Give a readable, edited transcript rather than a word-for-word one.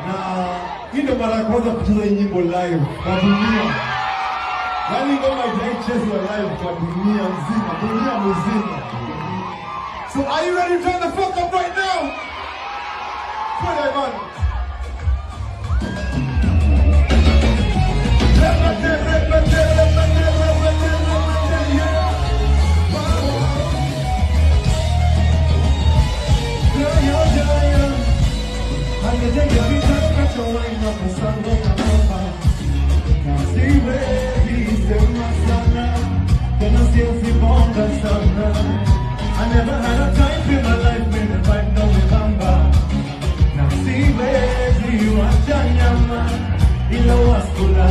Na hii ndio mara ya kwanza kucheza hii nyimbo live kwa dunia. Yaani ngoma haichezwa live kwa dunia nzima, dunia mzima. So are you ready to turn the fuck up right now? Put it on. I never had a time in my life when the fight no remember. Now see where you are, Janyama, ila waskula.